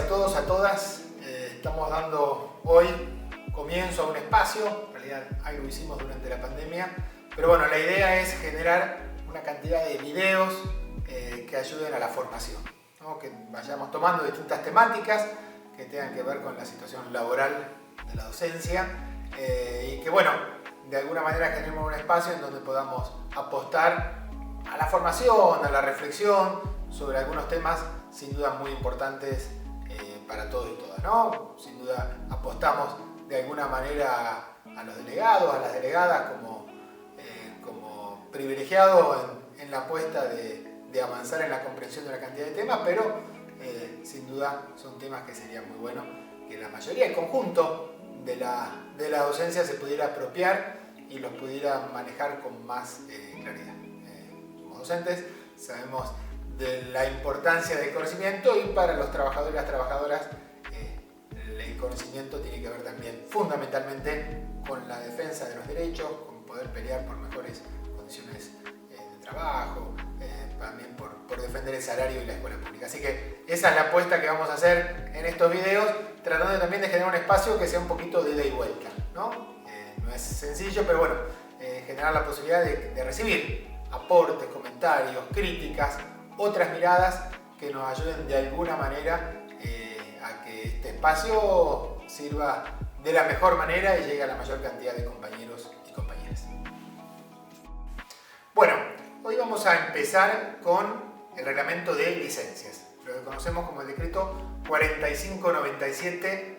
a todos, a todas. Estamos dando hoy comienzo a un espacio, en realidad ahí lo hicimos durante la pandemia, pero bueno, la idea es generar una cantidad de videos que ayuden a la formación, ¿no? Que vayamos tomando distintas temáticas que tengan que ver con la situación laboral de la docencia y que bueno, de alguna manera generemos un espacio en donde podamos apostar a la formación, a la reflexión sobre algunos temas sin duda muy importantes para todos y todas, ¿no? Sin duda apostamos de alguna manera a los delegados, a las delegadas como privilegiados en la apuesta de avanzar en la comprensión de una cantidad de temas, pero sin duda son temas que sería muy bueno que la mayoría, el conjunto de la docencia se pudiera apropiar y los pudiera manejar con más claridad. Somos docentes, sabemos de la importancia del conocimiento y para los trabajadores y las trabajadoras el conocimiento tiene que ver también fundamentalmente con la defensa de los derechos, con poder pelear por mejores condiciones de trabajo, también por defender el salario y la escuela pública. Así que esa es la apuesta que vamos a hacer en estos videos, tratando también de generar un espacio que sea un poquito de ida y vuelta, ¿no? No es sencillo, pero bueno, generar la posibilidad de recibir aportes, comentarios, críticas, otras miradas que nos ayuden de alguna manera a que este espacio sirva de la mejor manera y llegue a la mayor cantidad de compañeros y compañeras. Bueno, hoy vamos a empezar con el reglamento de licencias, lo que conocemos como el decreto 4597/83.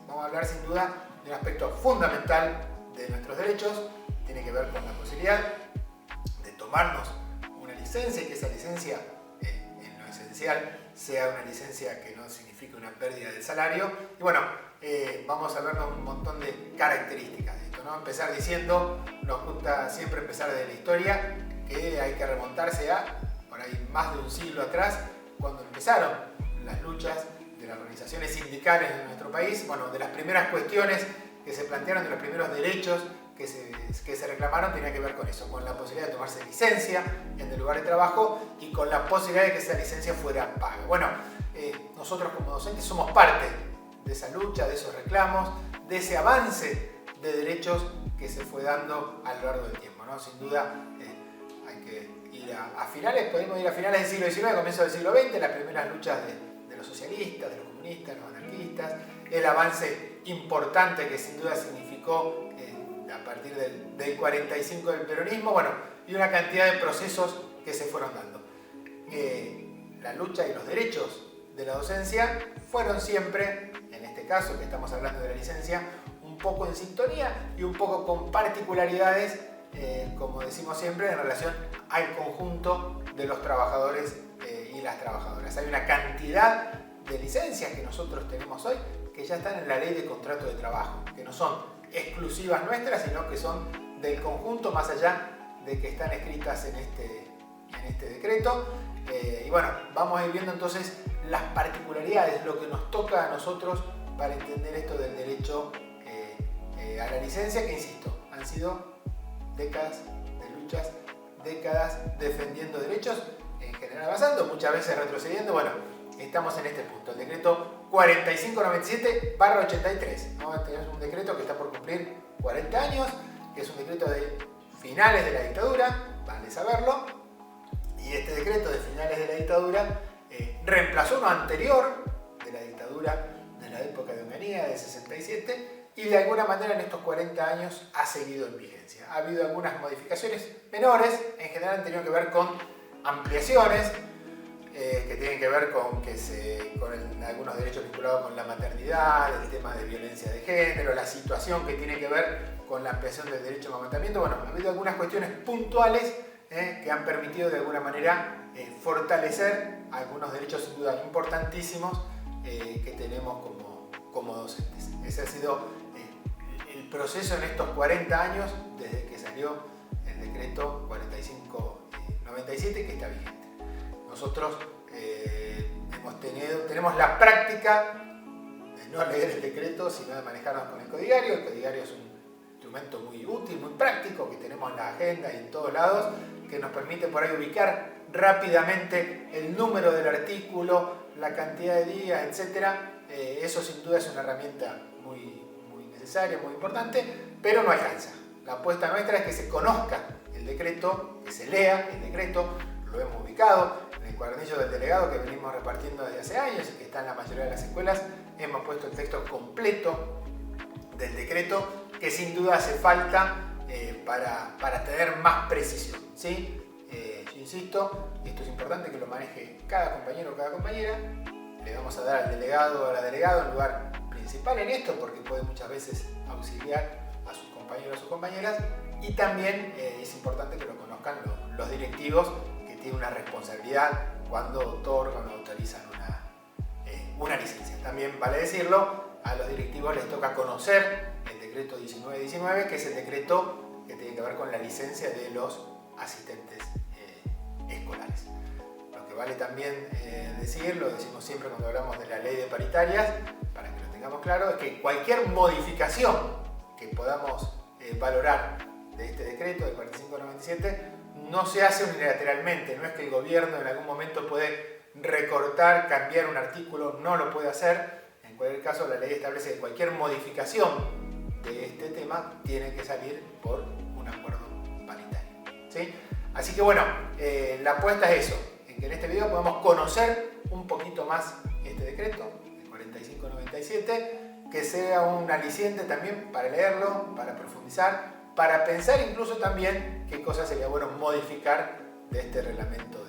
Vamos a hablar sin duda de un aspecto fundamental de nuestros derechos, tiene que ver con la posibilidad de tomarnos una licencia y que esa licencia, en lo esencial, sea una licencia que no signifique una pérdida del salario. Y bueno, vamos a vernos un montón de características de esto, ¿no? Empezar diciendo, nos gusta siempre empezar desde la historia, que hay que remontarse a, por ahí, más de un siglo atrás, cuando empezaron las luchas de las organizaciones sindicales de nuestro país. Bueno, de las primeras cuestiones que se plantearon, de los primeros derechos que se reclamaron, tenía que ver con eso, con la posibilidad de tomarse licencia en el lugar de trabajo y con la posibilidad de que esa licencia fuera paga. Bueno, nosotros como docentes somos parte de esa lucha, de esos reclamos, de ese avance de derechos que se fue dando a lo largo del tiempo, ¿no? Sin duda hay que ir a finales, podemos ir a finales del siglo XIX, comienzo del siglo XX, las primeras luchas de los socialistas, de los comunistas, los anarquistas, el avance importante que sin duda significó a partir del 45 del peronismo, bueno, y una cantidad de procesos que se fueron dando. La lucha y los derechos de la docencia fueron siempre, en este caso que estamos hablando de la licencia, un poco en sintonía y un poco con particularidades, como decimos siempre, en relación al conjunto de los trabajadores y las trabajadoras. Hay una cantidad de licencias que nosotros tenemos hoy que ya están en la ley de contrato de trabajo, que no son exclusivas nuestras, sino que son del conjunto, más allá de que están escritas en este decreto. Y bueno, vamos a ir viendo entonces las particularidades, lo que nos toca a nosotros para entender esto del derecho a la licencia, que insisto, han sido décadas de luchas, décadas defendiendo derechos, en general avanzando, muchas veces retrocediendo. Bueno, estamos en este punto, el decreto 4597/83, ¿no? Este es un decreto que está por cumplir 40 años, que es un decreto de finales de la dictadura, vale saberlo, y este decreto de finales de la dictadura reemplazó uno anterior de la dictadura de la época de Onganía, de 67, y de alguna manera en estos 40 años ha seguido en vigencia. Ha habido algunas modificaciones menores, en general han tenido que ver con ampliaciones, que tienen que ver con algunos derechos vinculados con la maternidad, el tema de violencia de género, la situación que tiene que ver con la ampliación del derecho a amamantamiento. Bueno, ha habido algunas cuestiones puntuales que han permitido de alguna manera fortalecer algunos derechos sin duda importantísimos que tenemos como docentes. Ese ha sido el proceso en estos 40 años desde que salió el decreto 4597 que está vigente. Nosotros tenemos la práctica de no leer el decreto, sino de manejarnos con el codigario. El codigario es un instrumento muy útil, muy práctico, que tenemos en la agenda y en todos lados, que nos permite por ahí ubicar rápidamente el número del artículo, la cantidad de días, etcétera, eso sin duda es una herramienta muy necesaria, muy importante, pero no alcanza. La apuesta nuestra es que se conozca el decreto, que se lea el decreto. Lo hemos ubicado en el cuadernillo del delegado que venimos repartiendo desde hace años y que está en la mayoría de las escuelas. Hemos puesto el texto completo del decreto, que sin duda hace falta para tener más precisión, ¿sí? Yo insisto, esto es importante que lo maneje cada compañero o cada compañera. Le vamos a dar al delegado o a la delegada un lugar principal en esto, porque puede muchas veces auxiliar a sus compañeros o sus compañeras. Y también es importante que lo conozcan los directivos, que tienen una responsabilidad cuando otorgan o autorizan una licencia. También vale decirlo, a los directivos les toca conocer el decreto 1919, que es el decreto que tiene que ver con la licencia de los asistentes escolares. Lo que vale también decir, lo decimos siempre cuando hablamos de la ley de paritarias, para que lo tengamos claro, es que cualquier modificación que podamos valorar de este decreto de 4597 no se hace unilateralmente. No es que el gobierno en algún momento puede recortar, cambiar un artículo, no lo puede hacer. En cualquier caso, la ley establece que cualquier modificación de este tema tiene que salir por un acuerdo paritario, ¿sí? Así que bueno, la apuesta es eso, en que en este video podamos conocer un poquito más este decreto, el 4597, que sea un aliciente también para leerlo, para profundizar, para pensar incluso también qué cosas sería bueno modificar de este reglamento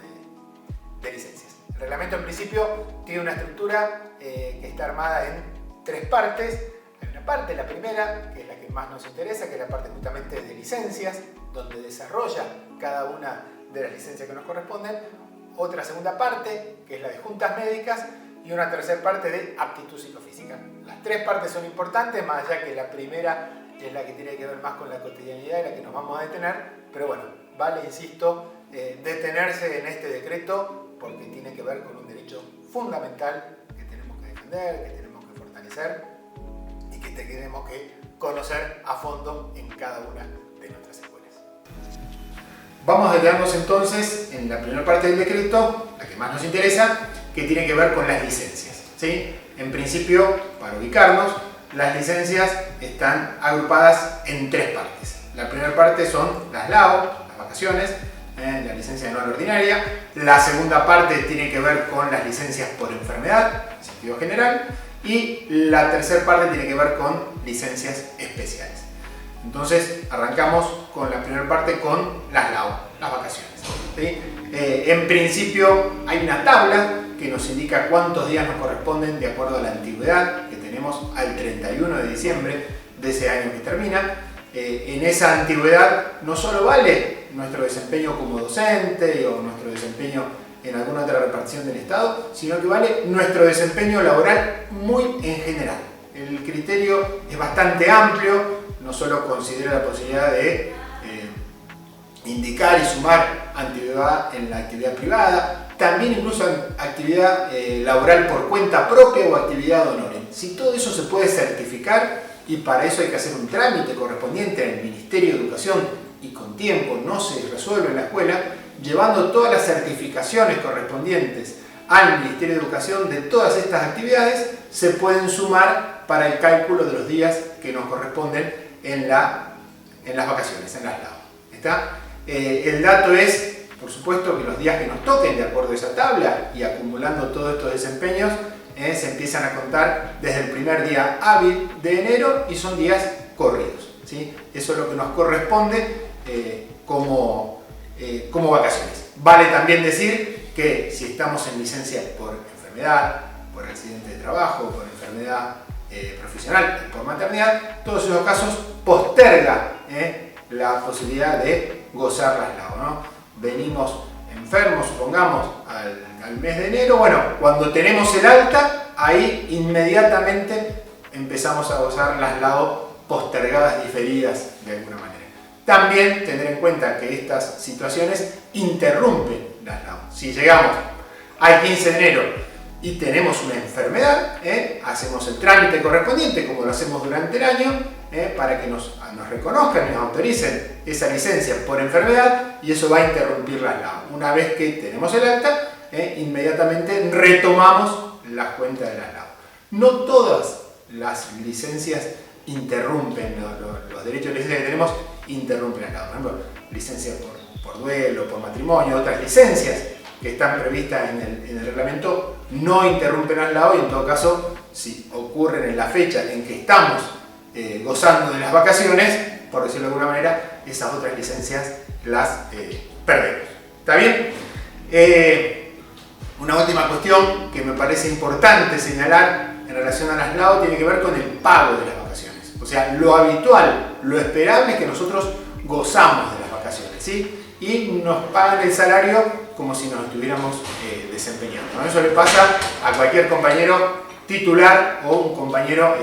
de licencias. El reglamento en principio tiene una estructura que está armada en 3 partes. Hay una parte, la primera, que es la que más nos interesa, que es la parte justamente de licencias, donde desarrolla cada una de las licencias que nos corresponden. Otra segunda parte, que es la de juntas médicas, y una tercera parte de aptitud psicofísica. Las 3 partes son importantes, más allá que la primera es la que tiene que ver más con la cotidianidad y la que nos vamos a detener, pero bueno, vale, insisto, detenerse en este decreto porque tiene que ver con un derecho fundamental que tenemos que defender, que tenemos que fortalecer y que tenemos que conocer a fondo en cada una de nuestras escuelas. Vamos a detenernos entonces en la primera parte del decreto, la que más nos interesa, que tiene que ver con las licencias, ¿sí? En principio, para ubicarnos, las licencias están agrupadas en 3 partes. La primera parte son las LAO, las vacaciones, la licencia anual ordinaria. La segunda parte tiene que ver con las licencias por enfermedad, en sentido general. Y la tercera parte tiene que ver con licencias especiales. Entonces, arrancamos con la primera parte con las LAO, las vacaciones, ¿sí? En principio, hay una tabla que nos indica cuántos días nos corresponden de acuerdo a la antigüedad que tenemos al 31 de diciembre de ese año que termina. En esa antigüedad no solo vale nuestro desempeño como docente o nuestro desempeño en alguna otra repartición del Estado, sino que vale nuestro desempeño laboral muy en general. El criterio es bastante amplio, no solo considera la posibilidad de indicar y sumar antigüedad en la actividad privada, también incluso actividad laboral por cuenta propia o actividad honoren. Si todo eso se puede certificar, y para eso hay que hacer un trámite correspondiente al Ministerio de Educación y con tiempo no se resuelve en la escuela, llevando todas las certificaciones correspondientes al Ministerio de Educación de todas estas actividades, se pueden sumar para el cálculo de los días que nos corresponden en las vacaciones, en las LAO. ¿Está? El dato es, por supuesto, que los días que nos toquen de acuerdo a esa tabla y acumulando todos estos desempeños, se empiezan a contar desde el primer día hábil de enero y son días corridos, ¿sí? Eso es lo que nos corresponde como vacaciones. Vale también decir que si estamos en licencia por enfermedad, por accidente de trabajo, por enfermedad profesional, por maternidad, todos esos casos posterga la posibilidad de gozar las LAO, ¿no? Venimos enfermos, supongamos, al mes de enero, bueno, cuando tenemos el alta, ahí inmediatamente empezamos a gozar las LAO postergadas, diferidas de alguna manera. También tener en cuenta que estas situaciones interrumpen las LAO. Si llegamos al 15 de enero y tenemos una enfermedad, hacemos el trámite correspondiente, como lo hacemos durante el año, para que nos reconozcan y nos autoricen esa licencia por enfermedad, y eso va a interrumpir las LAO. Una vez que tenemos el alta, inmediatamente retomamos las cuentas del ASLAO. No todas las licencias interrumpen, los derechos de licencia que tenemos interrumpen el ASLAO. Por ejemplo, licencia por duelo, por matrimonio, otras licencias que están previstas en el reglamento no interrumpen al ASLAO, y en todo caso, si ocurren en la fecha en que estamos gozando de las vacaciones, por decirlo de alguna manera, esas otras licencias las perdemos. ¿Está bien? Una última cuestión que me parece importante señalar en relación al ASLAO tiene que ver con el pago de las vacaciones. O sea, lo habitual, lo esperable es que nosotros gozamos de las vacaciones, ¿sí? Y nos pagan el salario como si nos estuviéramos desempeñando, ¿no? Eso le pasa a cualquier compañero titular o un compañero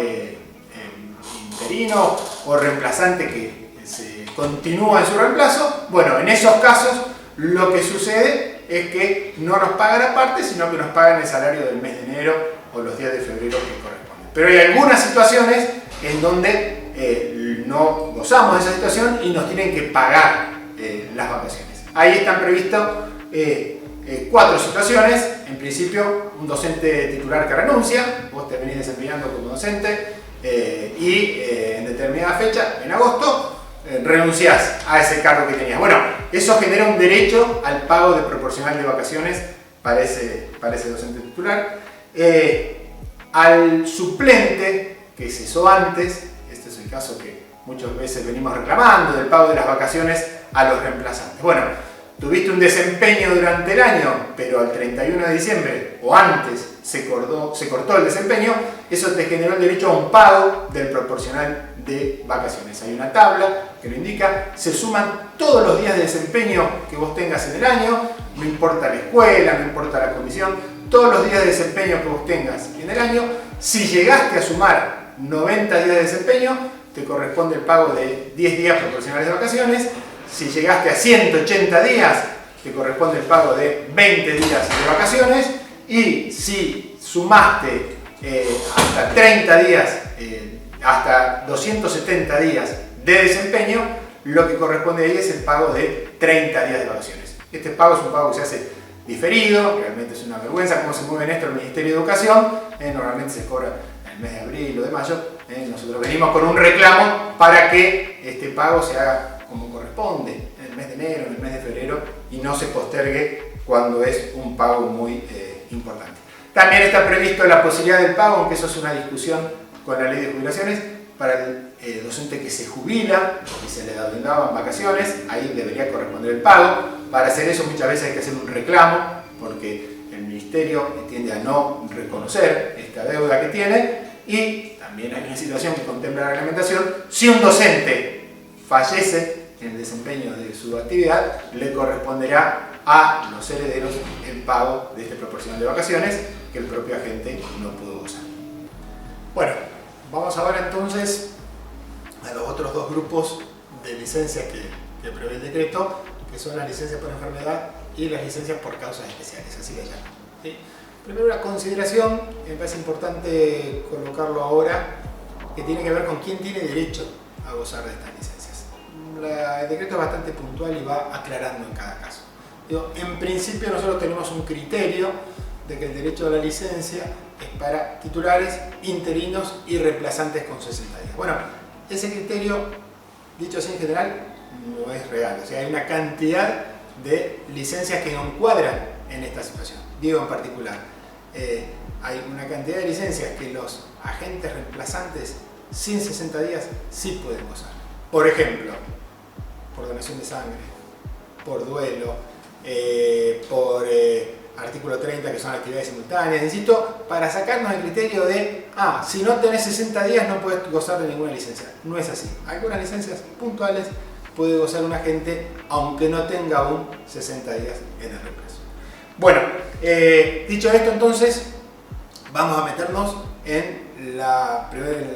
interino o reemplazante que se continúa en su reemplazo. Bueno, en esos casos lo que sucede es que no nos pagan aparte, sino que nos pagan el salario del mes de enero o los días de febrero que corresponden. Pero hay algunas situaciones en donde no gozamos de esa situación y nos tienen que pagar las vacaciones. Ahí están previstas 4 situaciones. En principio, un docente titular que renuncia, vos te venís desempeñando como docente y en determinada fecha, en agosto, renunciás a ese cargo que tenías. Bueno, eso genera un derecho al pago de proporcional de vacaciones para ese docente titular. Al suplente que cesó antes, este es el caso que muchas veces venimos reclamando, del pago de las vacaciones a los reemplazantes. Bueno, tuviste un desempeño durante el año, pero al 31 de diciembre o antes se cortó el desempeño, eso te generó el derecho a un pago del proporcional de vacaciones. Hay una tabla que lo indica, se suman todos los días de desempeño que vos tengas en el año, no importa la escuela, no importa la comisión, todos los días de desempeño que vos tengas en el año. Si llegaste a sumar 90 días de desempeño, te corresponde el pago de 10 días proporcionales de vacaciones. Si llegaste a 180 días, te corresponde el pago de 20 días de vacaciones. Y si sumaste hasta 30 días, hasta 270 días de desempeño, lo que corresponde ahí es el pago de 30 días de vacaciones. Este pago es un pago que se hace diferido, realmente es una vergüenza cómo se mueve en esto el Ministerio de Educación. Normalmente se cobra en el mes de abril o de mayo. Nosotros venimos con un reclamo para que este pago se haga como corresponde, en el mes de enero, en el mes de febrero, y no se postergue cuando es un pago muy importante. También está previsto la posibilidad del pago, aunque eso es una discusión con la ley de jubilaciones, para el docente que se jubila y se le daban vacaciones, ahí debería corresponder el pago. Para hacer eso muchas veces hay que hacer un reclamo, porque el Ministerio tiende a no reconocer esta deuda que tiene, y también hay una situación que contempla la reglamentación: si un docente fallece en el desempeño de su actividad, le corresponderá a los herederos el pago de este proporcional de vacaciones que el propio agente no pudo gozar. Bueno, vamos ahora entonces a los otros 2 grupos de licencias que prevé el decreto, que son las licencias por enfermedad y las licencias por causas especiales, así le llaman, ¿sí? Primero, una consideración que me parece importante colocarlo ahora, que tiene que ver con quién tiene derecho a gozar de estas licencias. El decreto es bastante puntual y va aclarando en cada caso. En principio nosotros tenemos un criterio de que el derecho a la licencia es para titulares, interinos y reemplazantes con 60 días. Bueno, ese criterio, dicho así en general, no es real. O sea, hay una cantidad de licencias que no encuadran en esta situación. Digo en particular, hay una cantidad de licencias que los agentes reemplazantes sin 60 días sí pueden gozar. Por ejemplo, por donación de sangre, por duelo, por artículo 30, que son actividades simultáneas. Insisto, para sacarnos el criterio de, si no tenés 60 días no puedes gozar de ninguna licencia. No es así. Algunas licencias puntuales puede gozar un agente aunque no tenga aún 60 días en el reemplazo. Bueno, dicho esto, entonces vamos a meternos en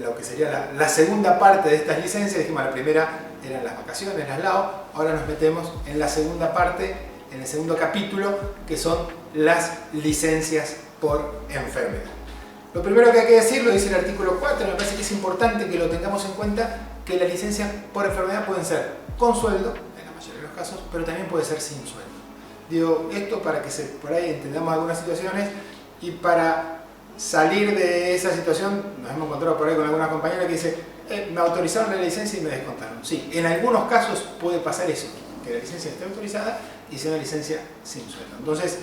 lo que sería la segunda parte de estas licencias. Dijimos, la primera eran las vacaciones, las LAO. Ahora nos metemos en la segunda parte, en el segundo capítulo, que son las licencias por enfermedad. Lo primero que hay que decir, lo dice el artículo 4, me parece que es importante que lo tengamos en cuenta, que las licencias por enfermedad pueden ser con sueldo, en la mayoría de los casos, pero también puede ser sin sueldo. Digo, esto para que por ahí entendamos algunas situaciones y para salir de esa situación, nos hemos encontrado por ahí con alguna compañera que dice, me autorizaron la licencia y me descontaron. Sí, en algunos casos puede pasar eso, que la licencia esté autorizada y sea una licencia sin sueldo. Entonces,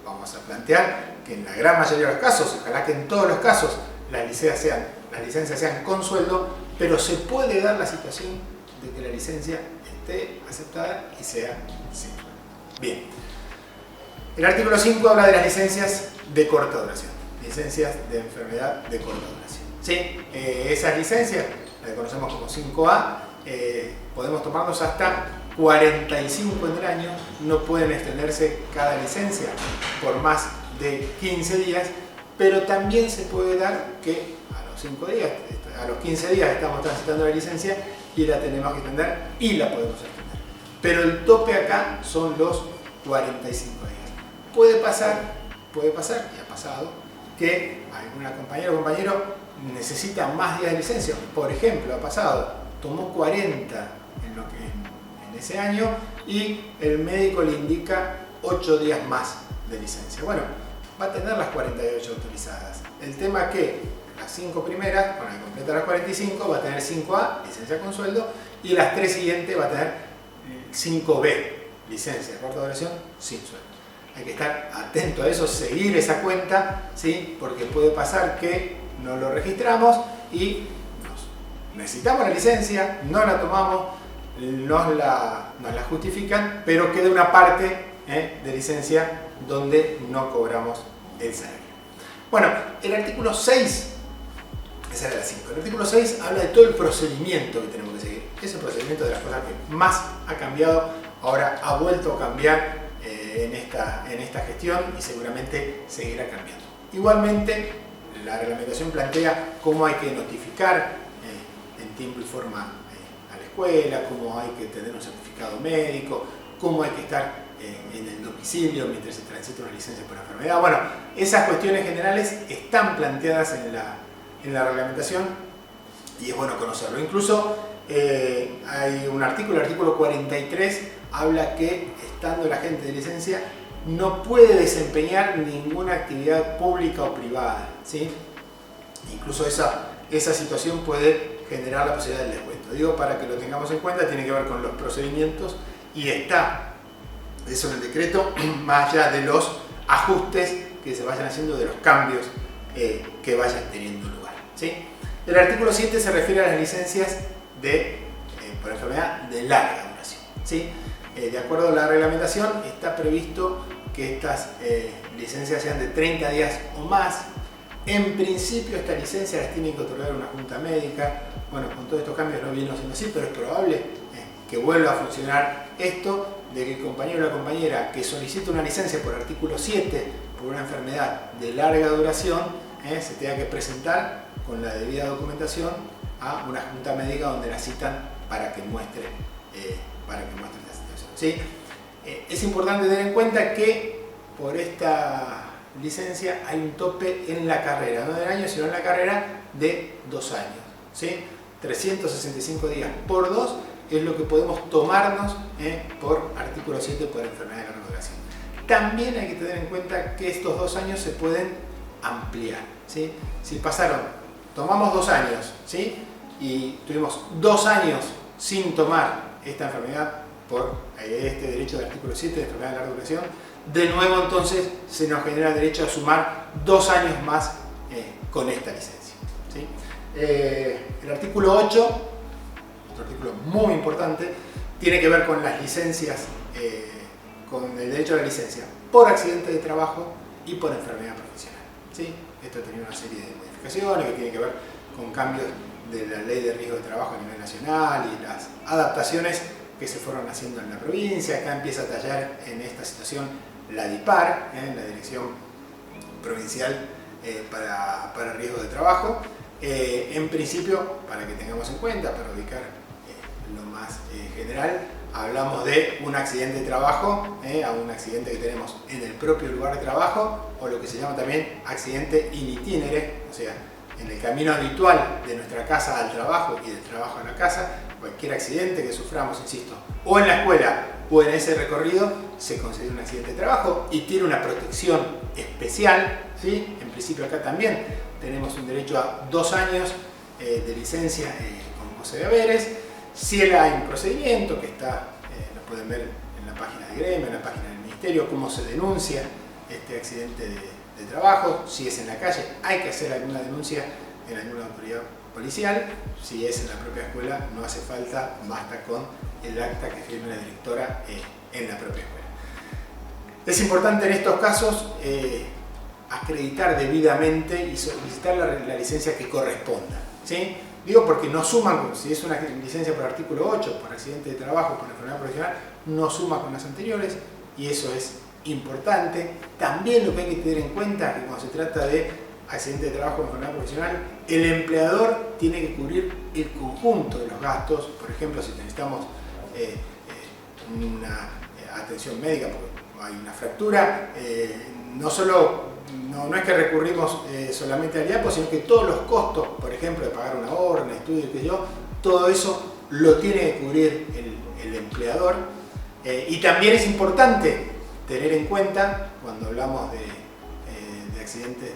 vamos a plantear que en la gran mayoría de los casos, ojalá que en todos los casos, las licencias sean con sueldo, pero se puede dar la situación de que la licencia esté aceptada y sea sin sueldo. Bien. El artículo 5 habla de las licencias de corta duración, licencias de enfermedad de corta duración. ¿Sí? Esas licencias, las que conocemos como 5A, podemos tomarnos hasta 45 en el año, no pueden extenderse cada licencia por más de 15 días, pero también se puede dar que a los 5 días, a los 15 días estamos transitando la licencia y la tenemos que extender y la podemos extender. Pero el tope acá son los 45 días. Puede pasar, y ha pasado, que alguna compañera o compañero necesita más días de licencia. Por ejemplo, ha pasado, tomó 40 en ese año y el médico le indica 8 días más de licencia. Bueno, va a tener las 48 autorizadas. El tema es que las 5 primeras, cuando completa las 45, va a tener 5A, licencia con sueldo, y las 3 siguientes va a tener 5B, licencia de corta duración sin sueldo. Hay que estar atento a eso, seguir esa cuenta, ¿sí? Porque puede pasar que no lo registramos y necesitamos la licencia, no la tomamos, nos la justifican, pero queda una parte de licencia donde no cobramos el salario. Bueno, el artículo 6, esa era la 5, el artículo 6 habla de todo el procedimiento que tenemos que seguir. Es el procedimiento de las cosas que más ha cambiado, ahora ha vuelto a cambiar en esta gestión y seguramente seguirá cambiando. Igualmente, la reglamentación plantea cómo hay que notificar en tiempo y forma a la escuela, cómo hay que tener un certificado médico, cómo hay que estar en el domicilio mientras se transita una licencia por enfermedad. Bueno, esas cuestiones generales están planteadas en la reglamentación y es bueno conocerlo. Incluso hay un artículo, el artículo 43, habla que estando el agente de licencia no puede desempeñar ninguna actividad pública o privada, ¿sí? Incluso esa situación puede generar la posibilidad del descuento. Digo, para que lo tengamos en cuenta, tiene que ver con los procedimientos y está eso en el decreto, más allá de los ajustes que se vayan haciendo, de los cambios que vayan teniendo lugar, ¿sí? El artículo 7 se refiere a las licencias por enfermedad de larga duración, ¿sí? De acuerdo a la reglamentación, está previsto que estas licencias sean de 30 días o más. En principio, estas licencias las tiene que otorgar una junta médica. Bueno, con todos estos cambios no viene siendo así, pero es probable que vuelva a funcionar esto, de que el compañero o la compañera que solicite una licencia por artículo 7 por una enfermedad de larga duración se tenga que presentar con la debida documentación a una junta médica donde la citan para que muestre la situación, ¿sí? Es importante tener en cuenta que por esta licencia hay un tope en la carrera, no del año, sino en la carrera de 2 años, ¿sí? 365 días por 2 es lo que podemos tomarnos por artículo 7 por enfermedad de larga duración. También hay que tener en cuenta que estos 2 años se pueden ampliar, ¿sí? Si tomamos 2 años, ¿sí? Y tuvimos 2 años sin tomar esta enfermedad por este derecho del artículo 7 de enfermedad de larga duración, de nuevo entonces se nos genera el derecho a sumar 2 años más con esta licencia, ¿sí? El artículo 8, otro artículo muy importante, tiene que ver con las licencias, con el derecho a la licencia por accidente de trabajo y por enfermedad profesional, ¿sí? Esto tenía una serie de modificaciones que tienen que ver con cambios de la ley de riesgo de trabajo a nivel nacional y las adaptaciones que se fueron haciendo en la provincia. Acá empieza a tallar en esta situación la DIPAR, la Dirección Provincial para Riesgo de Trabajo. En principio, para que tengamos en cuenta, para ubicar lo más general, hablamos de un accidente de trabajo, a un accidente que tenemos en el propio lugar de trabajo, o lo que se llama también accidente in itinere, o sea, en el camino habitual de nuestra casa al trabajo y del trabajo a la casa, cualquier accidente que suframos, insisto, o en la escuela o en ese recorrido, se considera un accidente de trabajo y tiene una protección especial, ¿sí? En principio acá también tenemos un derecho a 2 años de licencia con goce de haberes. Si hay un procedimiento que está, lo pueden ver en la página de gremio, en la página del ministerio, cómo se denuncia este accidente de trabajo. Si es en la calle, hay que hacer alguna denuncia en alguna autoridad policial. Si es en la propia escuela, no hace falta, basta con el acta que firme la directora en la propia escuela. Es importante en estos casos acreditar debidamente y solicitar la licencia que corresponda, ¿sí? Digo porque no suman, si es una licencia por artículo 8, por accidente de trabajo, por enfermedad profesional, no suma con las anteriores, y eso es importante. También lo que hay que tener en cuenta es que cuando se trata de accidente de trabajo o enfermedad profesional, el empleador tiene que cubrir el conjunto de los gastos. Por ejemplo, si necesitamos una atención médica porque hay una fractura, no es que recurrimos solamente al IAPO, sino que todos los costos, por ejemplo, de pagar una orden, estudio, qué sé yo, todo eso lo tiene que cubrir el empleador. Y también es importante tener en cuenta, cuando hablamos de accidentes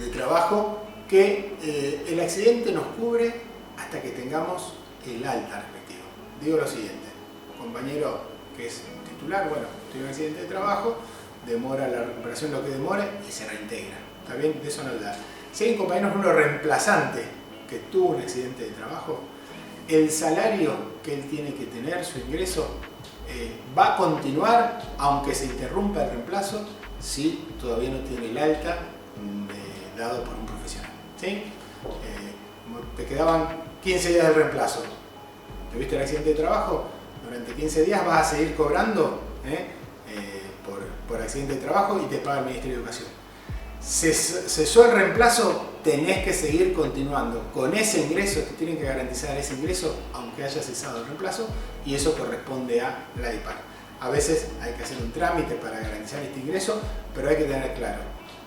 de trabajo, que el accidente nos cubre hasta que tengamos el alta respectivo. Digo lo siguiente: compañero que es titular, bueno, tiene un accidente de trabajo, demora la recuperación lo que demore y se reintegra. ¿Está bien? De eso no hablar. Si hay un compañero uno reemplazante que tuvo un accidente de trabajo, el salario que él tiene que tener, su ingreso, va a continuar aunque se interrumpa el reemplazo si todavía no tiene el alta dado por un profesional, ¿sí? Te quedaban 15 días del reemplazo, tuviste el accidente de trabajo, durante 15 días vas a seguir cobrando por accidente de trabajo y te paga el Ministerio de Educación. Cesó el reemplazo, tenés que seguir continuando con ese ingreso, te tienen que garantizar ese ingreso aunque haya cesado el reemplazo, y eso corresponde a la DIPAR. A veces hay que hacer un trámite para garantizar este ingreso, pero hay que tener claro: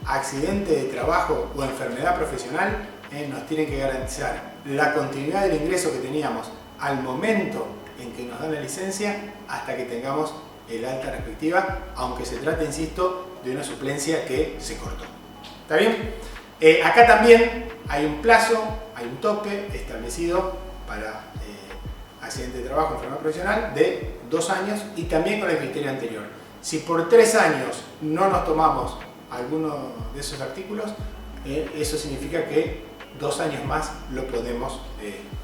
accidente de trabajo o enfermedad profesional nos tienen que garantizar la continuidad del ingreso que teníamos al momento en que nos dan la licencia hasta que tengamos el alta respectiva, aunque se trate, insisto, de una suplencia que se cortó. ¿Está bien? Acá también hay un plazo, hay un tope establecido para accidente de trabajo, enfermedad profesional, de 2 años, y también con el criterio anterior. Si por 3 años no nos tomamos alguno de esos artículos, eso significa que 2 años más lo podemos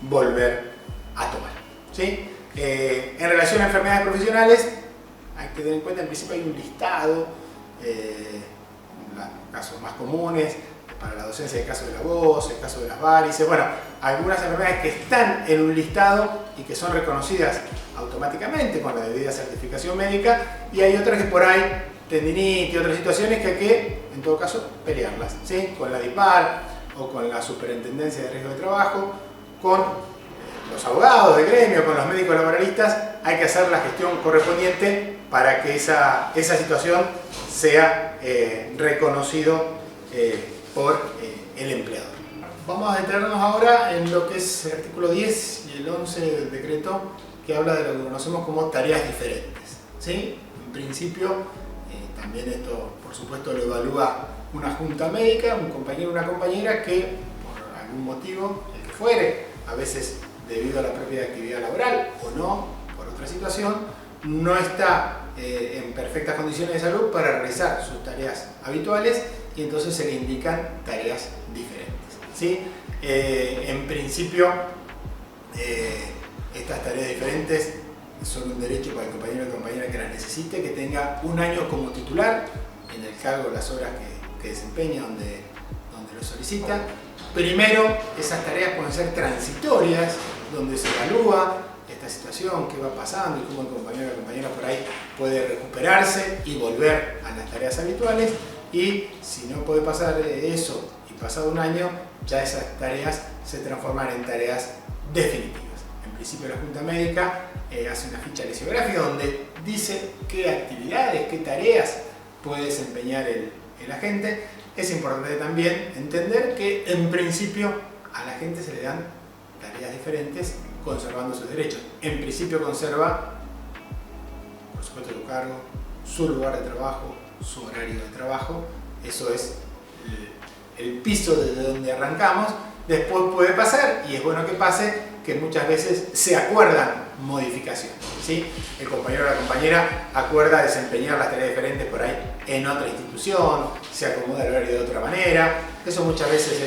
volver a tomar, ¿sí? En relación a enfermedades profesionales, hay que tener en cuenta, en principio hay un listado, los casos más comunes para la docencia: el caso de la voz, el caso de las varices, bueno, algunas enfermedades que están en un listado y que son reconocidas automáticamente con la debida certificación médica, y hay otras que por ahí, tendinitis y otras situaciones, que hay que, en todo caso, pelearlas, ¿sí? Con la DIPAR o con la Superintendencia de Riesgo de Trabajo, con los abogados de gremio, con los médicos laboralistas, hay que hacer la gestión correspondiente para que esa situación sea reconocido por el empleador. Vamos a detenernos ahora en lo que es el artículo 10 y el 11 del decreto, que habla de lo que conocemos como tareas diferentes, ¿sí? En principio, también esto, por supuesto, lo evalúa una junta médica, un compañero o una compañera que, por algún motivo, el que fuere, a veces debido a la propia actividad laboral o no, por otra situación, no está en perfectas condiciones de salud para realizar sus tareas habituales, y entonces se le indican tareas diferentes, ¿sí? En principio, estas tareas diferentes son un derecho para el compañero o compañera que las necesite, que tenga 1 año como titular en el cargo de las horas que desempeña donde lo solicita. Primero, esas tareas pueden ser transitorias, donde se evalúa esta situación, qué va pasando y cómo el compañero o la compañera por ahí puede recuperarse y volver a las tareas habituales. Y si no puede pasar eso y pasado 1 año, ya esas tareas se transforman en tareas definitivas. En principio, la Junta Médica hace una ficha lesiográfica donde dice qué actividades, qué tareas puede desempeñar el agente. Es importante también entender que en principio a la gente se le dan tareas diferentes conservando sus derechos. En principio conserva, por supuesto, su cargo, su lugar de trabajo, su horario de trabajo. Eso es el piso desde donde arrancamos. Después puede pasar, y es bueno que pase, que muchas veces se acuerdan modificaciones, ¿sí? El compañero o la compañera acuerda desempeñar las tareas diferentes por ahí en otra institución, se acomoda el horario de otra manera. Eso muchas veces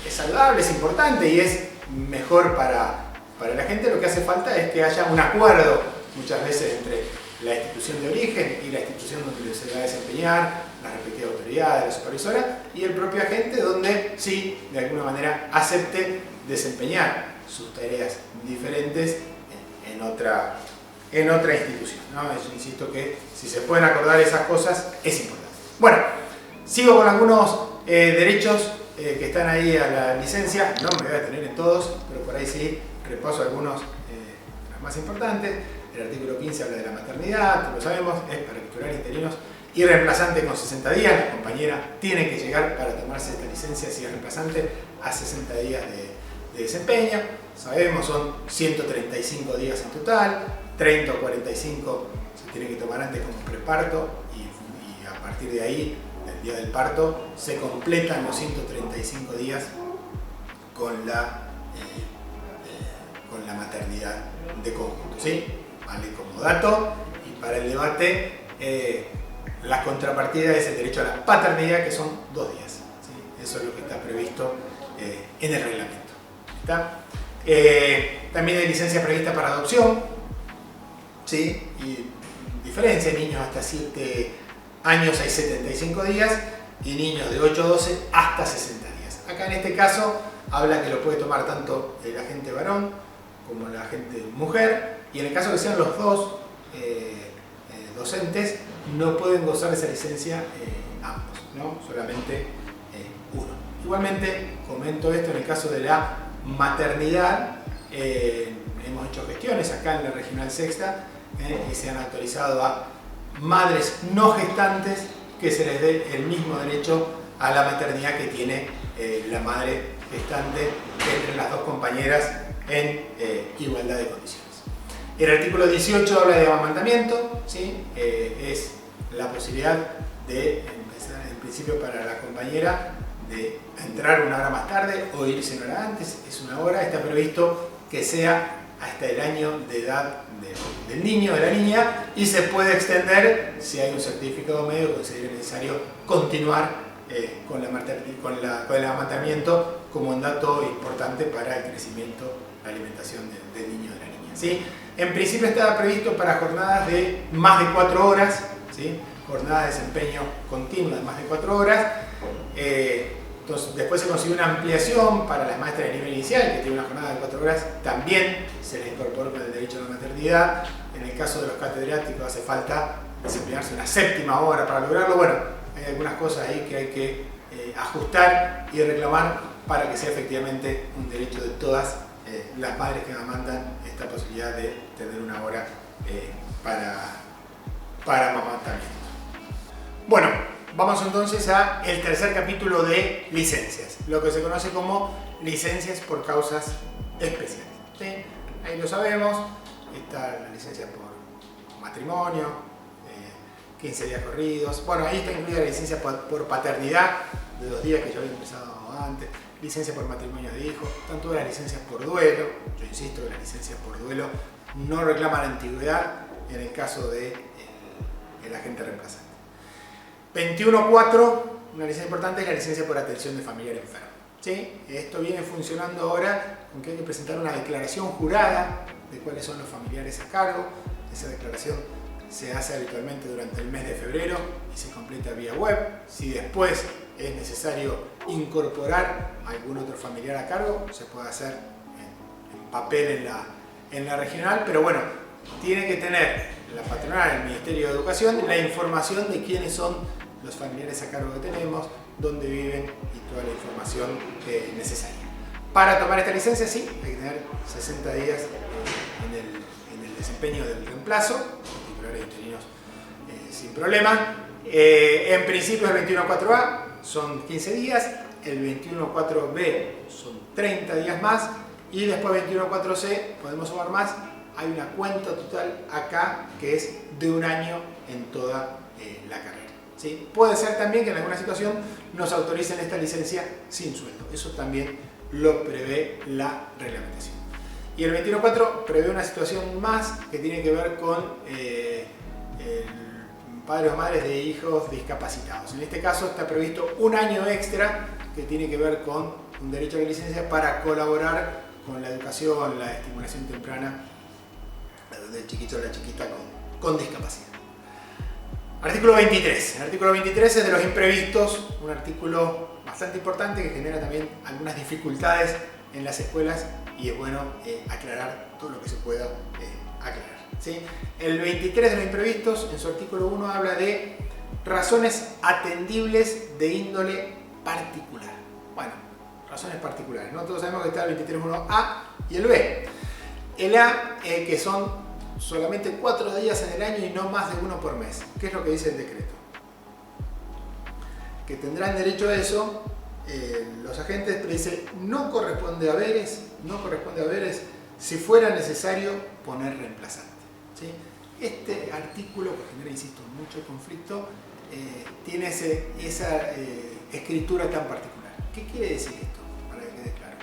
es saludable, es importante y es mejor para la gente. Lo que hace falta es que haya un acuerdo muchas veces entre la institución de origen y la institución donde se va a desempeñar, la respectiva autoridad, la supervisora y el propio agente, donde sí, de alguna manera, acepte desempeñar sus tareas diferentes en otra institución, ¿no? Yo insisto que si se pueden acordar esas cosas es importante. Bueno, sigo con algunos derechos que están ahí a la licencia. No me voy a detener en todos, pero por ahí sí repaso algunos los más importantes. El artículo 15 habla de la maternidad, lo sabemos, es para titular interinos y reemplazante con 60 días. La compañera tiene que llegar para tomarse esta licencia, si es reemplazante, a 60 días de desempeño. Sabemos, son 135 días en total, 30 o 45 se tiene que tomar antes como preparto y a partir de ahí, del día del parto, se completan los 135 días con la maternidad de conjunto, ¿sí? Vale como dato. Y para el debate, la contrapartida es el derecho a la paternidad, que son 2 días, ¿sí? Eso es lo que está previsto en el reglamento. ¿Está? También hay licencia prevista para adopción, ¿sí? Y diferencia, niños hasta 7 años hay 75 días y niños de 8 a 12 hasta 60 días. Acá en este caso habla que lo puede tomar tanto el agente varón como la agente mujer, y en el caso que sean los dos docentes, no pueden gozar de esa licencia ambos, ¿no? Solamente uno. Igualmente, comento esto en el caso de la maternidad. Hemos hecho gestiones acá en la Regional Sexta y se han autorizado a madres no gestantes que se les dé el mismo derecho a la maternidad que tiene la madre gestante entre las dos compañeras en igualdad de condiciones. El artículo 18 habla de amamantamiento, ¿sí? Es la posibilidad de empezar, en principio para la compañera, de entrar 1 hora más tarde o irse 1 hora antes. Es 1 hora, está previsto que sea hasta el año de edad del niño o de la niña, y se puede extender si hay un certificado médico que sería necesario continuar con el amamantamiento como un dato importante para el crecimiento, la alimentación del niño o de la niña, ¿sí? En principio estaba previsto para jornadas de más de 4 horas, ¿sí? Jornadas de desempeño continua de más de 4 horas. Entonces, después se consiguió una ampliación para las maestras de nivel inicial, que tiene una jornada de 4 horas, también se les incorporó con el derecho a la maternidad. En el caso de los catedráticos hace falta desempeñarse una 7ª hora para lograrlo. Bueno, hay algunas cosas ahí que hay que ajustar y reclamar para que sea efectivamente un derecho de todas las madres que amamantan, esta posibilidad de tener 1 hora para amamantamiento. Bueno, vamos entonces al tercer capítulo de licencias, lo que se conoce como licencias por causas especiales, ¿sí? Ahí lo sabemos, está la licencia por matrimonio, 15 días corridos. Bueno, ahí está incluida la licencia por paternidad de 2 días que yo había empezado antes, licencia por matrimonio de hijos, tanto las licencias por duelo. Yo insisto que las licencias por duelo no reclaman la antigüedad en el caso del agente reemplazante. 21.4, una licencia importante, es la licencia por atención de familiar enfermo, ¿sí? Esto viene funcionando ahora con que hay que presentar una declaración jurada de cuáles son los familiares a cargo. Esa declaración se hace habitualmente durante el mes de febrero y se completa vía web. Si después es necesario incorporar algún otro familiar a cargo, se puede hacer en papel en la regional, pero bueno, tiene que tener la patronal, el Ministerio de Educación, la información de quiénes son los familiares a cargo que tenemos, dónde viven y toda la información necesaria. Para tomar esta licencia, sí, hay que tener 60 días en el desempeño del reemplazo, titulares interinos sin problema. En principio es 21.4a, son 15 días, el 21.4b son 30 días más y después 21.4c podemos sumar más. Hay una cuenta total acá que es de un año en toda la carrera. ¿Sí? Puede ser también que en alguna situación nos autoricen esta licencia sin sueldo. Eso también lo prevé la reglamentación. Y el 21.4 prevé una situación más que tiene que ver con padres o madres de hijos discapacitados. En este caso está previsto un año extra que tiene que ver con un derecho a la licencia para colaborar con la educación, la estimulación temprana del chiquito o la chiquita con discapacidad. Artículo 23. El artículo 23 es de los imprevistos, un artículo bastante importante que genera también algunas dificultades en las escuelas y es bueno aclarar todo lo que se pueda aclarar. ¿Sí? El 23 de los imprevistos, en su artículo 1, habla de razones atendibles de índole particular. Bueno, razones particulares, ¿no? Todos sabemos que está el 23.1a y el b. El a, que son solamente 4 días en el año y no más de uno por mes. ¿Qué es lo que dice el decreto? Que tendrán derecho a eso los agentes, pero dice no corresponde a haberes si fuera necesario poner reemplazante. ¿Sí? Este artículo, que genera, insisto, mucho conflicto, tiene esa escritura tan particular. ¿Qué quiere decir esto? Para que quede claro.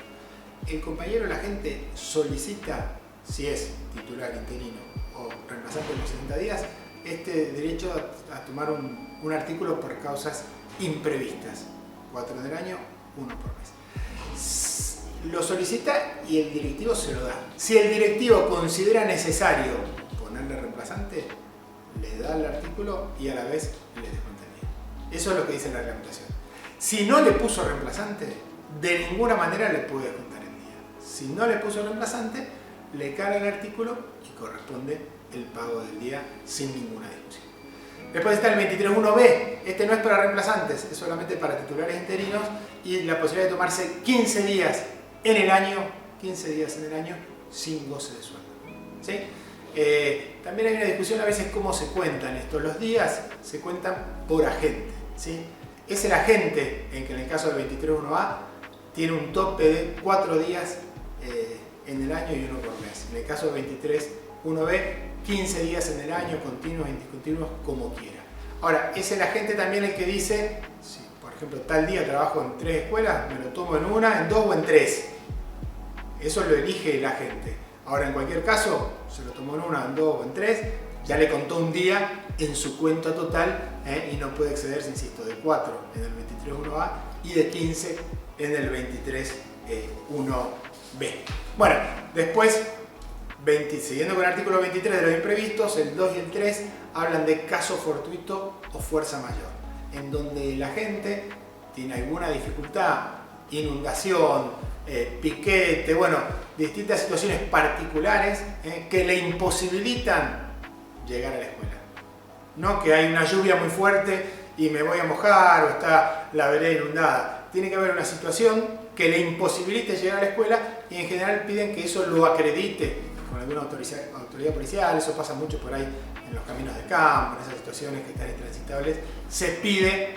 El compañero, el agente, solicita, si es titular, interino o reemplazante en los 60 días, este derecho a tomar un artículo por causas imprevistas. 4 del año, 1 por mes. Lo solicita y el directivo se lo da. Si el directivo considera necesario ponerle reemplazante, le da el artículo y a la vez le descuenta el día. Eso es lo que dice la reglamentación. Si no le puso reemplazante, de ninguna manera le puede descontar el día. Si no le puso reemplazante, le carga el artículo y corresponde el pago del día sin ninguna discusión. Después está el 23.1b. Este no es para reemplazantes, es solamente para titulares interinos y la posibilidad de tomarse 15 días en el año sin goce de sueldo. ¿Sí? También hay una discusión a veces cómo se cuentan estos. Los días se cuentan por agente. ¿Sí? Es el agente en que en el caso del 23.1a tiene un tope de 4 días en el año y 1 por mes. En el caso del 23.1b, 15 días en el año, continuos e indiscontinuos, como quiera. Ahora, es el agente también el que dice, si por ejemplo tal día trabajo en 3 escuelas, me lo tomo en 1, en 2 o en 3. Eso lo elige el agente. Ahora, en cualquier caso, se lo tomó en 1, en 2 o en 3, ya le contó un día en su cuenta total y no puede excederse, insisto, de 4 en el 23.1a y de 15 en el 23.1b. Bueno, después, siguiendo con el artículo 23 de los imprevistos, el 2 y el 3 hablan de caso fortuito o fuerza mayor, en donde el agente tiene alguna dificultad, inundación, piquete, bueno, distintas situaciones particulares que le imposibilitan llegar a la escuela. No que hay una lluvia muy fuerte y me voy a mojar o está la vereda inundada. Tiene que haber una situación que le imposibilite llegar a la escuela y en general piden que eso lo acredite con alguna autoridad policial. Eso pasa mucho por ahí en los caminos de campo, en esas situaciones que están intransitables. Se pide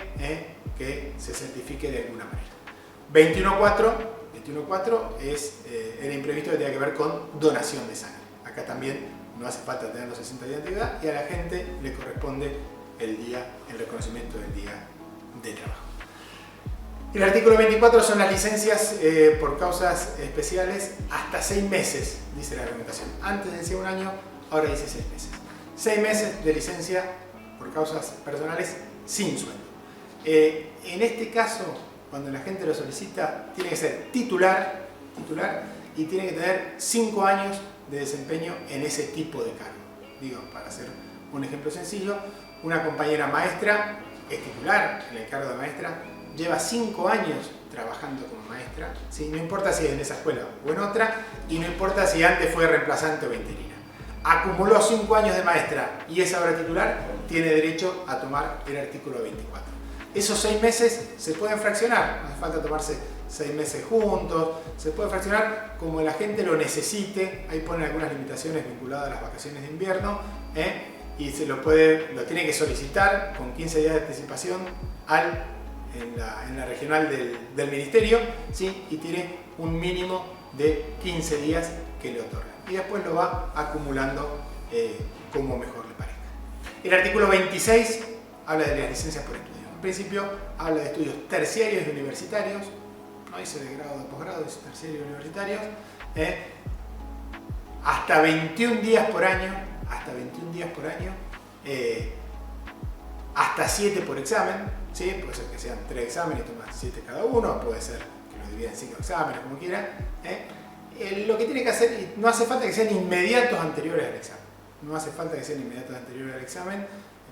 que se certifique de alguna manera. 21.4 es el imprevisto que tiene que ver con donación de sangre. Acá también no hace falta tener los 60 días de antigüedad y a la gente le corresponde el reconocimiento del día de trabajo. El artículo 24 son las licencias por causas especiales hasta 6 meses, dice la reglamentación. Antes decía 1 año, ahora dice 6 meses. 6 meses de licencia por causas personales sin sueldo. En este caso, cuando la gente lo solicita, tiene que ser titular y tiene que tener 5 años de desempeño en ese tipo de cargo. Digo, para hacer un ejemplo sencillo, una compañera maestra es titular en el cargo de maestra, lleva 5 años trabajando como maestra, ¿sí? No importa si es en esa escuela o en otra, y no importa si antes fue reemplazante o interina. Acumuló 5 años de maestra y es ahora titular, tiene derecho a tomar el artículo 24. Esos 6 meses se pueden fraccionar, no hace falta tomarse 6 meses juntos, se puede fraccionar como la gente lo necesite. Ahí ponen algunas limitaciones vinculadas a las vacaciones de invierno, y lo tiene que solicitar con 15 días de anticipación al en la regional del ministerio, ¿sí? Y tiene un mínimo de 15 días que le otorgan. Y después lo va acumulando como mejor le parezca. El artículo 26 habla de las licencias por estudio. En principio habla de estudios terciarios y universitarios, no dice de grado o de posgrado, dice terciarios y universitarios, hasta 21 días por año, hasta 7 por examen, ¿sí? Puede ser que sean 3 exámenes y tomas 7 cada uno, puede ser que lo dividan en 5 exámenes, como quiera. Lo que tiene que hacer, y no hace falta que sean inmediatos anteriores al examen,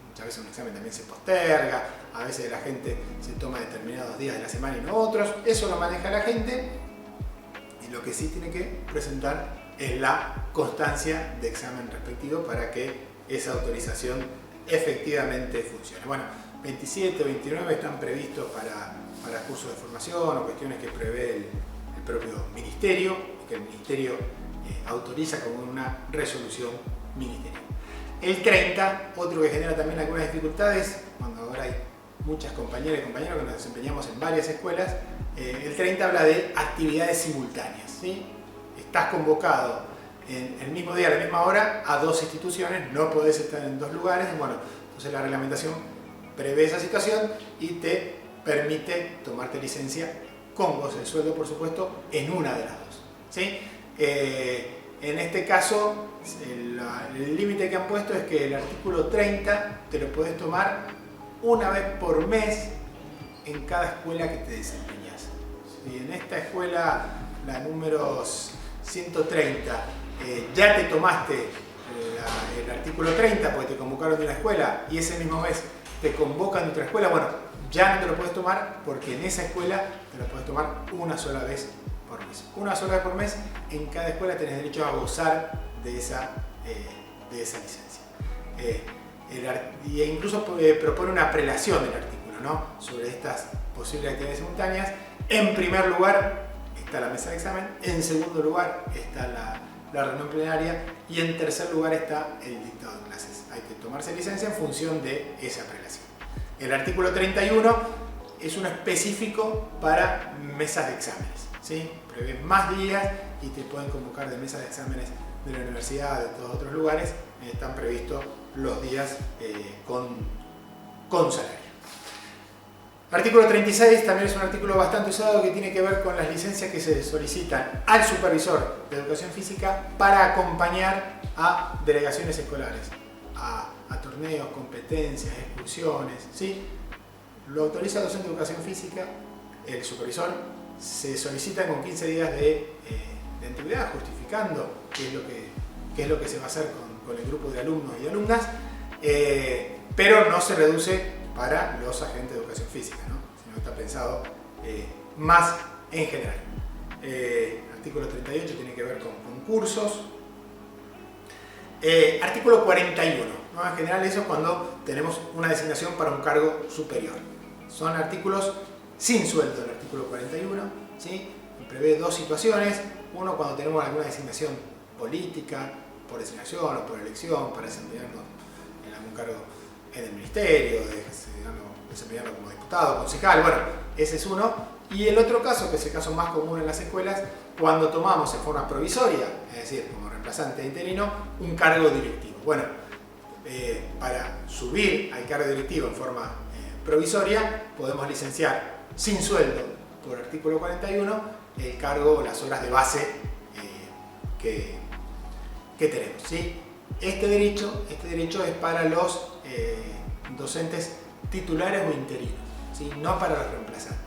muchas veces un examen también se posterga, a veces la gente se toma determinados días de la semana y no otros, eso lo maneja la gente, y lo que sí tiene que presentar es la constancia de examen respectivo para que esa autorización efectivamente funcione. Bueno, 27 o 29 están previstos para cursos de formación o cuestiones que prevé el propio ministerio, que el ministerio autoriza como una resolución ministerial. El 30, otro que genera también algunas dificultades, cuando ahora hay muchas compañeras y compañeros que nos desempeñamos en varias escuelas, el 30 habla de actividades simultáneas, ¿sí? Estás convocado en el mismo día, a la misma hora, a 2 instituciones, no podés estar en 2 lugares, bueno, entonces la reglamentación prevé esa situación y te permite tomarte licencia con goce de sueldo, por supuesto, en una de las 2, ¿sí? En este caso, el límite que han puesto es que el artículo 30 te lo puedes tomar una vez por mes en cada escuela que te desempeñas. Si en esta escuela, la número 130, ya te tomaste el artículo 30 porque te convocaron de una escuela y ese mismo mes te convocan de otra escuela, bueno, ya no te lo puedes tomar porque en esa escuela te lo puedes tomar una sola vez por mes. Una sola vez por mes en cada escuela tenés derecho a gozar de esa licencia. Y incluso propone una prelación del artículo, ¿no? Sobre estas posibles actividades simultáneas. En primer lugar está la mesa de examen, en segundo lugar está la reunión plenaria y en tercer lugar está el dictado de clases. Hay que tomarse licencia en función de esa prelación. El artículo 31 es uno específico para mesas de exámenes, ¿sí? Prevé más días y te pueden convocar de mesas de exámenes de la universidad, de todos otros lugares, están previstos los días con salario. Artículo 36 también es un artículo bastante usado que tiene que ver con las licencias que se solicitan al supervisor de educación física para acompañar a delegaciones escolares, a torneos, competencias, excursiones, ¿sí? Lo autoriza el docente de educación física, el supervisor, se solicita con 15 días de antigüedad, justificando qué es lo que se va a hacer con el grupo de alumnos y alumnas, pero no se reduce para los agentes de educación física, ¿no? Sino está pensado más en general. Artículo 38 tiene que ver con concursos. Artículo 41, ¿no? En general eso es cuando tenemos una designación para un cargo superior. Son artículos sin sueldo, el artículo 41, ¿sí? Prevé 2 situaciones. Uno, cuando tenemos alguna designación política, por designación o por elección, para desempeñarnos en algún cargo en el ministerio, desempeñarnos como diputado, concejal, bueno, ese es uno. Y el otro caso, que es el caso más común en las escuelas, cuando tomamos en forma provisoria, es decir, como reemplazante interino, un cargo directivo. Bueno, para subir al cargo directivo en forma provisoria, podemos licenciar sin sueldo por artículo 41 el cargo o las horas de base que tenemos, ¿sí? Este derecho es para los docentes titulares o interinos, ¿sí? No para los reemplazantes.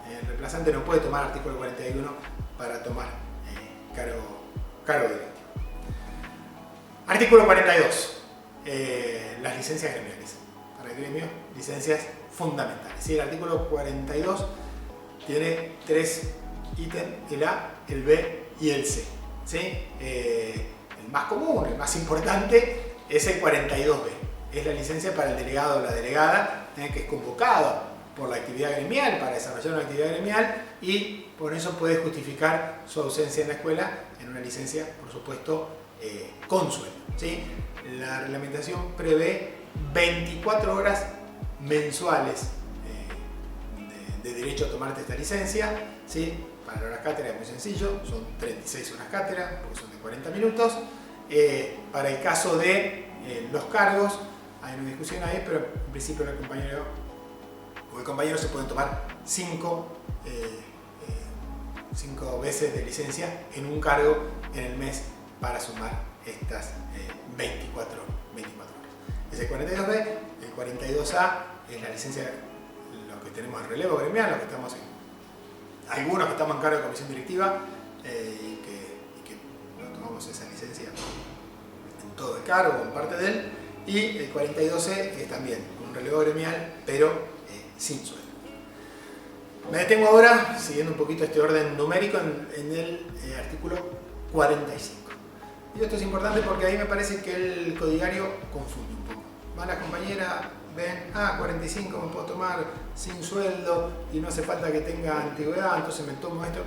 El reemplazante no puede tomar artículo 41 para tomar cargo directivo. Artículo 42. Las licencias gremiales. Para el gremio, licencias fundamentales. ¿Sí? El artículo 42 tiene 3 ítems, el A, el B y el C. ¿Sí? El más común, el más importante, es el 42B. Es la licencia para el delegado o la delegada que es convocado por la actividad gremial para desarrollar una actividad gremial y por eso puede justificar su ausencia en la escuela en una licencia, por supuesto, con sueldo, ¿sí? La reglamentación prevé 24 horas mensuales de derecho a tomarte esta licencia, ¿sí? Para las cátedras es muy sencillo, son 36 horas cátedra, porque son de 40 minutos. Para el caso de los cargos, hay una discusión ahí, pero en principio el compañero se pueden tomar 5 veces de licencia en un cargo en el mes para sumar estas 24 horas. Es el 42B, el 42A es la licencia, lo que tenemos el relevo gremial, los que estamos algunos que estamos en cargo de comisión directiva y que nos tomamos esa licencia en todo el cargo o en parte de él, y el 42C que es también un relevo gremial pero sin sueldo. Me detengo ahora, siguiendo un poquito este orden numérico, en el artículo 45. Y esto es importante porque ahí me parece que el codigario confunde un poco. Va la compañera, ven, 45 me puedo tomar sin sueldo y no hace falta que tenga antigüedad, entonces me tomo esto.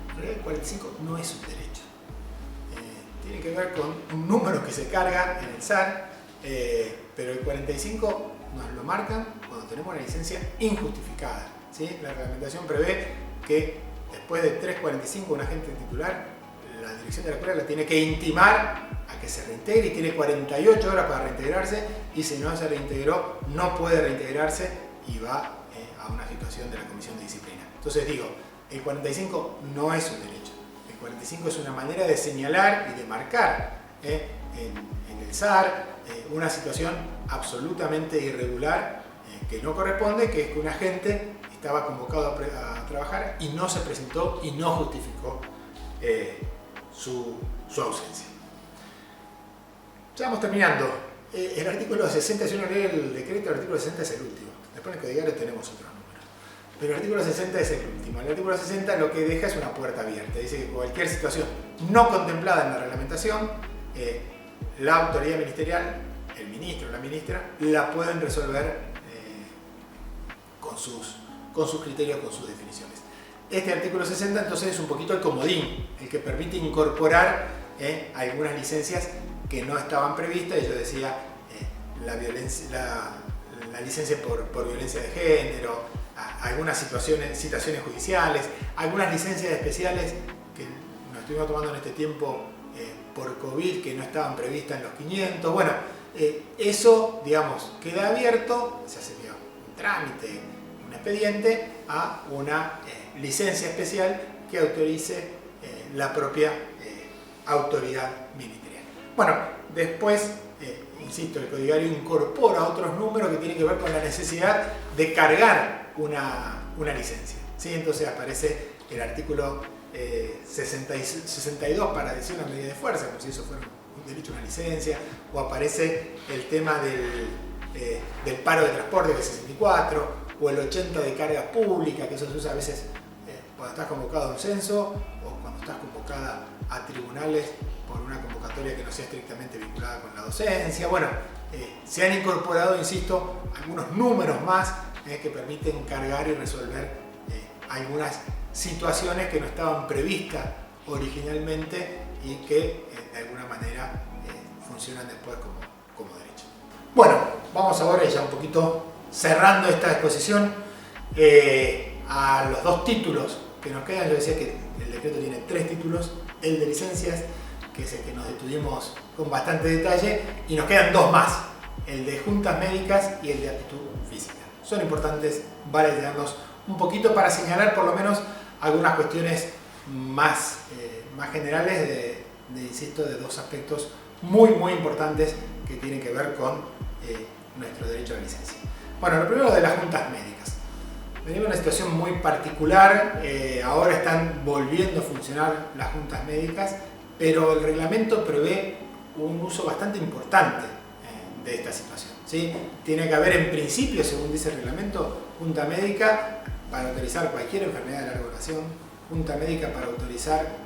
En realidad el 45 no es un derecho. Tiene que ver con un número que se carga en el SAR, pero el 45 nos lo marcan cuando tenemos una licencia injustificada, ¿sí? La reglamentación prevé que después de 3.45 un agente titular, la dirección de la escuela la tiene que intimar a que se reintegre y tiene 48 horas para reintegrarse, y si no se reintegró no puede reintegrarse y va a una situación de la comisión de disciplina. Entonces digo, el 45 no es un derecho, el 45 es una manera de señalar y de marcar en el SAR una situación absolutamente irregular que no corresponde, que es que un agente estaba convocado a trabajar y no se presentó y no justificó su ausencia. Ya vamos terminando. El artículo 60, si uno lee el decreto, el artículo 60 es el último. Después en el codigario tenemos otros números. Pero el artículo 60 es el último. El artículo 60 lo que deja es una puerta abierta. Dice que cualquier situación no contemplada en la reglamentación, la autoridad ministerial, el ministro o la ministra, la pueden resolver con sus criterios, con sus definiciones. Este artículo 60 entonces es un poquito el comodín, el que permite incorporar algunas licencias que no estaban previstas. Y yo decía la licencia por violencia de género, algunas citaciones judiciales, algunas licencias especiales que nos estuvimos tomando en este tiempo por COVID que no estaban previstas en los 500. Bueno, eso, digamos, queda abierto, se hace un trámite, un expediente a una licencia especial que autorice la propia autoridad ministerial. Bueno, después, insisto, el codigario incorpora otros números que tienen que ver con la necesidad de cargar una licencia, ¿sí? Entonces aparece el artículo 62 para decir una medida de fuerza, como si eso fuera un derecho a una licencia, o aparece el tema del paro de transporte, que es 64, o el 80 de carga pública, que eso se usa a veces cuando estás convocado a un censo o cuando estás convocada a tribunales por una convocatoria que no sea estrictamente vinculada con la docencia. Bueno, se han incorporado, insisto, algunos números más que permiten cargar y resolver algunas situaciones que no estaban previstas originalmente y que de alguna manera funcionan después como derecho. Bueno, vamos ahora ya un poquito cerrando esta exposición a los dos títulos que nos quedan. Yo decía que el decreto tiene 3 títulos, el de licencias, que es el que nos detuvimos con bastante detalle, y nos quedan 2 más, el de juntas médicas y el de aptitud física. Son importantes, vale tenerlos un poquito para señalar por lo menos algunas cuestiones más generales insisto, de 2 aspectos muy importantes que tienen que ver con nuestro derecho a la licencia. Bueno, lo primero de las juntas médicas. Venimos en una situación muy particular, ahora están volviendo a funcionar las juntas médicas, pero el reglamento prevé un uso bastante importante de esta situación, ¿sí? Tiene que haber en principio, según dice el reglamento, junta médica para autorizar cualquier enfermedad de larga duración, junta médica para autorizar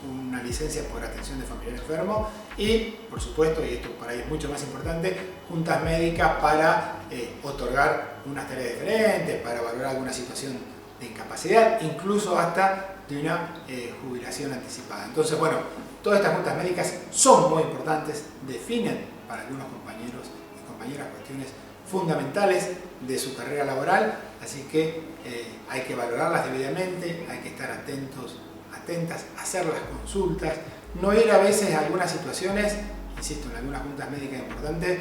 una licencia por atención de familiar enfermo y, por supuesto, y esto para ahí es mucho más importante, juntas médicas para otorgar unas tareas diferentes, para valorar alguna situación de incapacidad, incluso hasta de una jubilación anticipada. Entonces, bueno, todas estas juntas médicas son muy importantes, definen para algunos compañeros y compañeras cuestiones fundamentales de su carrera laboral, así que hay que valorarlas debidamente, hay que estar atentos, atentas, hacer las consultas, no ir a veces a algunas situaciones, insisto, en algunas juntas médicas importantes,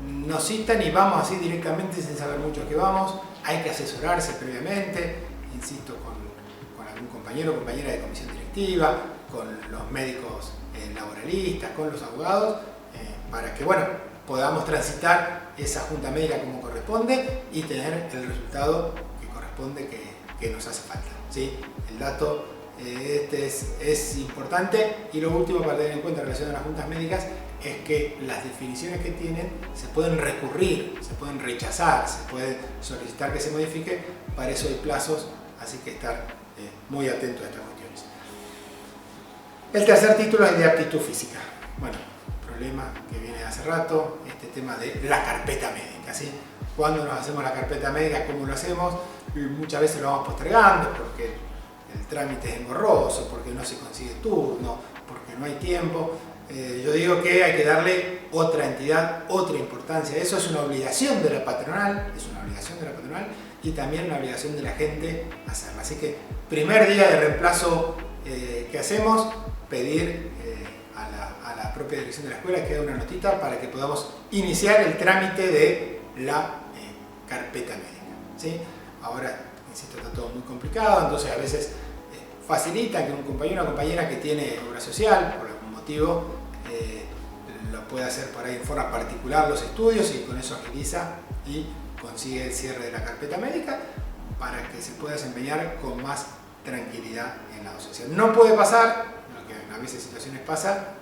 nos citan y vamos así directamente sin saber mucho a qué vamos, hay que asesorarse previamente, insisto, con algún compañero o compañera de comisión directiva, con los médicos laboralistas, con los abogados, para que podamos transitar esa junta médica como corresponde y tener el resultado que corresponde, que nos hace falta, ¿sí? El dato es importante. Y lo último para tener en cuenta en relación a las juntas médicas es que las definiciones que tienen se pueden recurrir, se pueden rechazar, se puede solicitar que se modifique, para eso hay plazos, así que estar muy atento a estas cuestiones. El tercer título es de aptitud física. Bueno, problema que viene de hace rato, este tema de la carpeta médica, ¿sí? Cuando nos hacemos la carpeta médica, ¿cómo lo hacemos? Muchas veces lo vamos postergando porque el trámite es engorroso, porque no se consigue turno, porque no hay tiempo. Yo digo que hay que darle otra entidad, otra importancia. Eso es una obligación de la patronal, y también una obligación de la gente hacerla. Así que, primer día de reemplazo que hacemos, pedir a la propia dirección de la escuela que dé una notita para que podamos iniciar el trámite de la carpeta médica, ¿sí? Ahora, insisto, está todo muy complicado, entonces a veces facilita que un compañero o una compañera que tiene obra social, por algún motivo, lo puede hacer por ahí en forma particular los estudios y con eso agiliza y consigue el cierre de la carpeta médica para que se pueda desempeñar con más tranquilidad en la docencia. No puede pasar, lo que a veces situaciones pasa,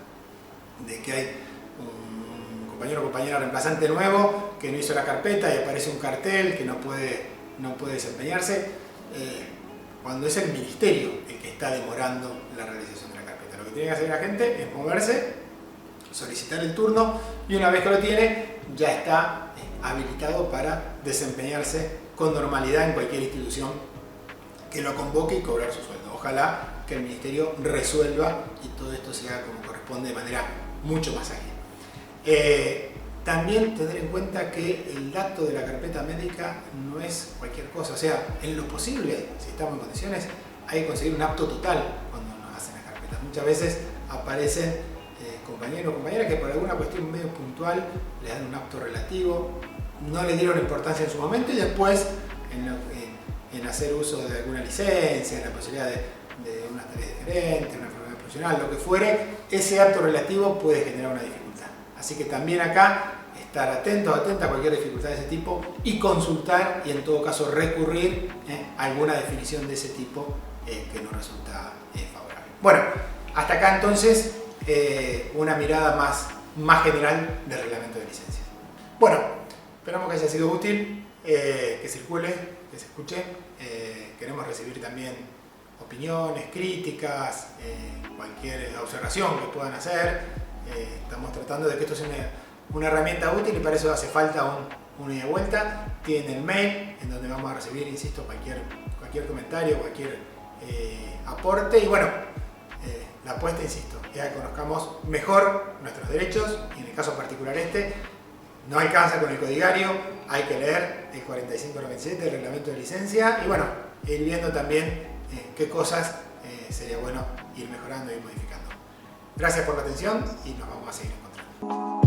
de que hay un compañero o compañera reemplazante nuevo que no hizo la carpeta y aparece un cartel que no puede desempeñarse, cuando es el ministerio el que está demorando la realización de la carpeta. Lo que tiene que hacer la gente es moverse, solicitar el turno, y una vez que lo tiene ya está habilitado para desempeñarse con normalidad en cualquier institución que lo convoque y cobrar su sueldo. Ojalá que el ministerio resuelva y todo esto se haga como corresponde de manera mucho más ágil. También tener en cuenta que el dato de la carpeta médica no es cualquier cosa, o sea, en lo posible, si estamos en condiciones, hay que conseguir un apto total cuando nos hacen las carpetas. Muchas veces aparecen compañeros o compañeras que por alguna cuestión medio puntual le dan un apto relativo, no le dieron importancia en su momento, y después en hacer uso de alguna licencia, en la posibilidad de unas tareas diferentes, una enfermedad profesional, lo que fuere, ese apto relativo puede generar una dificultad. Así que también acá estar atentos, atentas a cualquier dificultad de ese tipo y consultar, y en todo caso recurrir a alguna definición de ese tipo que nos resulta favorable. Bueno, hasta acá entonces una mirada más general del reglamento de licencias. Bueno, esperamos que haya sido útil, que circule, que se escuche. Queremos recibir también opiniones, críticas, cualquier observación que puedan hacer. Estamos tratando de que esto sea una herramienta útil, y para eso hace falta una ida y vuelta. Tienen el mail en donde vamos a recibir, insisto, cualquier comentario, cualquier aporte, y bueno, la apuesta, insisto, es que conozcamos mejor nuestros derechos, y en el caso particular no alcanza con el codigario, hay que leer el 4597, el reglamento de licencia, y bueno, ir viendo también qué cosas sería bueno ir mejorando y modificando. Gracias por la atención y nos vamos a seguir encontrando.